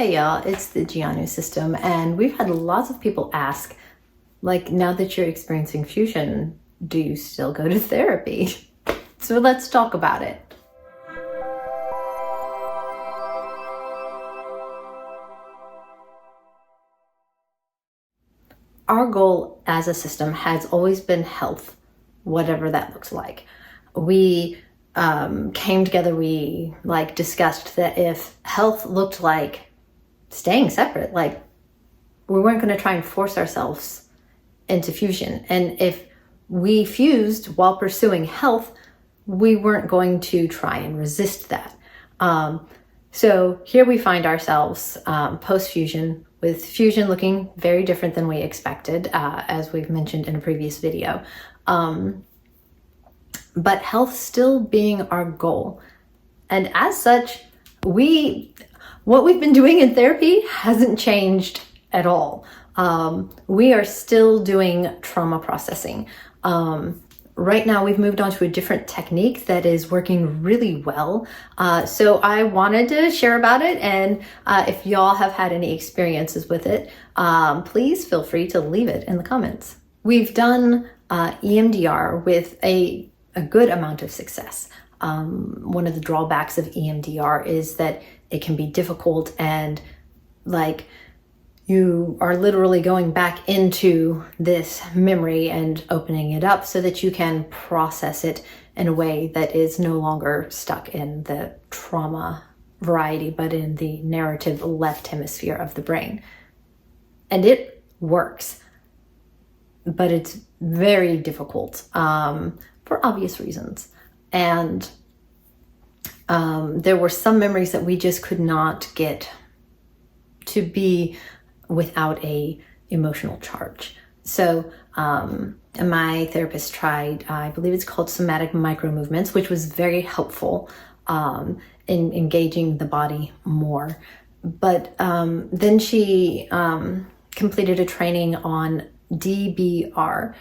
Hey y'all, it's the D.D.N.O system, and we've had lots of people ask, like, now that you're experiencing fusion, do you still go to therapy? So let's talk about it. Our goal as a system has always been health, whatever that looks like. We came together, we discussed that if health looked like staying separate, like we weren't going to try and force ourselves into fusion. And if we fused while pursuing health, we weren't going to try and resist that. So here we find ourselves post-fusion, with fusion looking very different than we expected, as we've mentioned in a previous video. But health still being our goal. And as such, what we've been doing in therapy hasn't changed at all. We are still doing trauma processing. Right now, we've moved on to a different technique that is working really well. So I wanted to share about it. And if y'all have had any experiences with it, please feel free to leave it in the comments. We've done EMDR with a good amount of success. One of the drawbacks of EMDR is that it can be difficult, and you are literally going back into this memory and opening it up so that you can process it in a way that is no longer stuck in the trauma variety, but in the narrative left hemisphere of the brain. And it works, but it's very difficult for obvious reasons. And there were some memories that we just could not get to be without a emotional charge. So my therapist tried, I believe it's called somatic micro movements, which was very helpful in engaging the body more. But then she completed a training on DBR.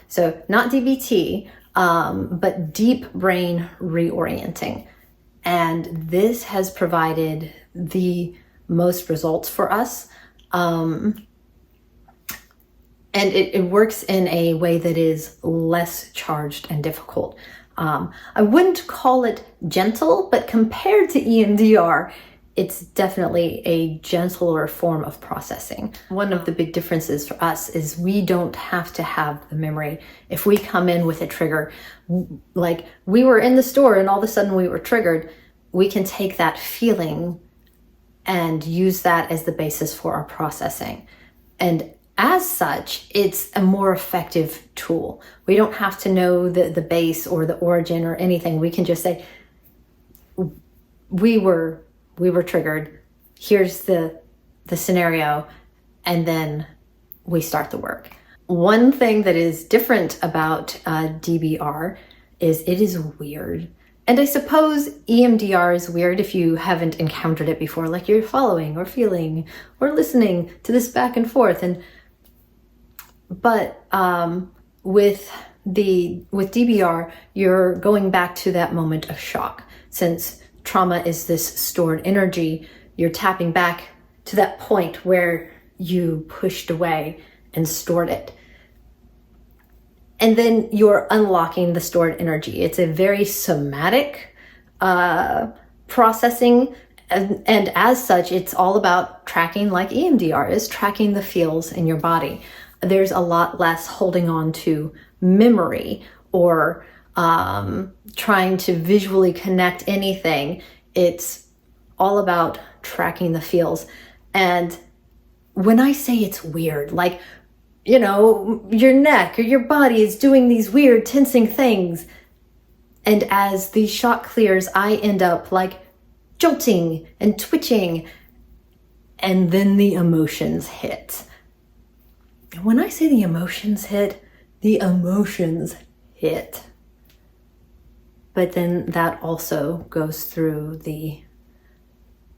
So not DBT, but deep brain reorienting. And this has provided the most results for us. And it works in a way that is less charged and difficult. I wouldn't call it gentle, but compared to EMDR, it's definitely a gentler form of processing. One of the big differences for us is we don't have to have the memory. If we come in with a trigger, like we were in the store and all of a sudden we were triggered, we can take that feeling and use that as the basis for our processing. And as such, it's a more effective tool. We don't have to know the base or the origin or anything. We can just say, we were triggered. Here's the scenario. And then we start the work. One thing that is different about DBR is it is weird. And I suppose EMDR is weird if you haven't encountered it before, like you're following or feeling or listening to this back and forth. But with DBR, you're going back to that moment of shock. Since trauma is this stored energy, you're tapping back to that point where you pushed away and stored it. And then you're unlocking the stored energy. It's a very somatic processing. And as such, it's all about tracking, like EMDR is, tracking the feels in your body. There's a lot less holding on to memory or trying to visually connect anything. It's all about tracking the feels. And when I say it's weird, like, you know, your neck or your body is doing these weird tensing things. And as the shock clears, I end up like jolting and twitching. And then the emotions hit. And when I say the emotions hit, the emotions hit. But then that also goes through the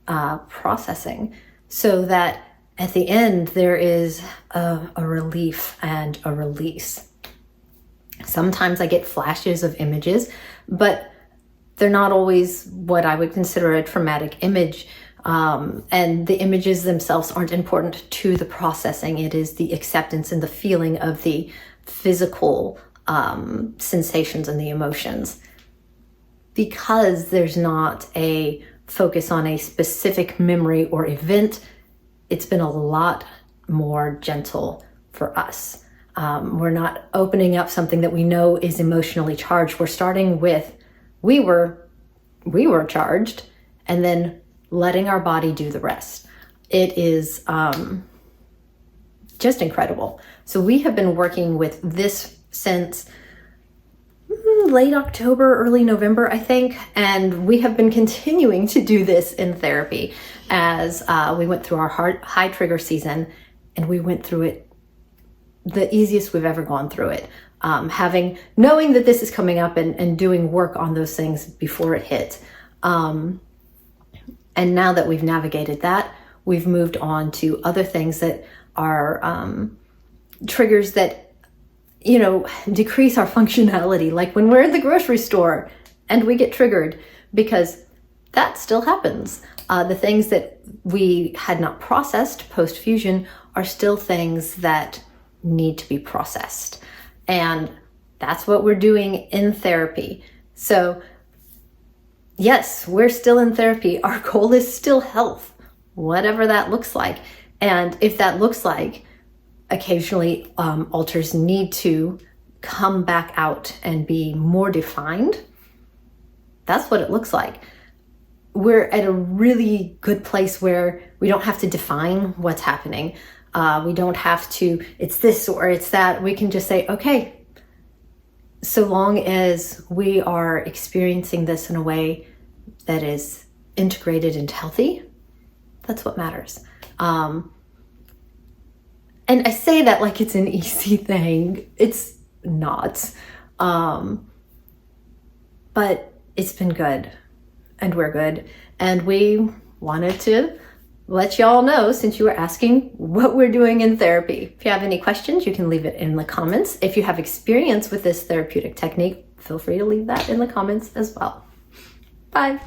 processing, so that at the end, there is a relief and a release. Sometimes I get flashes of images, but they're not always what I would consider a traumatic image. And the images themselves aren't important to the processing. It is the acceptance and the feeling of the physical sensations and the emotions. Because there's not a focus on a specific memory or event, it's been a lot more gentle for us. We're not opening up something that we know is emotionally charged. We're starting with, we were charged, and then letting our body do the rest. It is just incredible. So we have been working with this since late October, early November, I think. And we have been continuing to do this in therapy as we went through our high trigger season, and we went through it the easiest we've ever gone through it. Knowing that this is coming up and doing work on those things before it hit. And now that we've navigated that, we've moved on to other things that are triggers that, decrease our functionality. Like when we're in the grocery store and we get triggered, because that still happens. The things that we had not processed post-fusion are still things that need to be processed. And that's what we're doing in therapy. So yes, we're still in therapy. Our goal is still health, whatever that looks like. And if that looks like occasionally alters need to come back out and be more defined, that's what it looks like. We're at a really good place where we don't have to define what's happening. We don't have to, it's this or it's that. We can just say, okay, so long as we are experiencing this in a way that is integrated and healthy, that's what matters. And I say that like it's an easy thing. It's not. But it's been good, and we're good. And we wanted to let y'all know, since you were asking, what we're doing in therapy. If you have any questions, you can leave it in the comments. If you have experience with this therapeutic technique, feel free to leave that in the comments as well. Bye.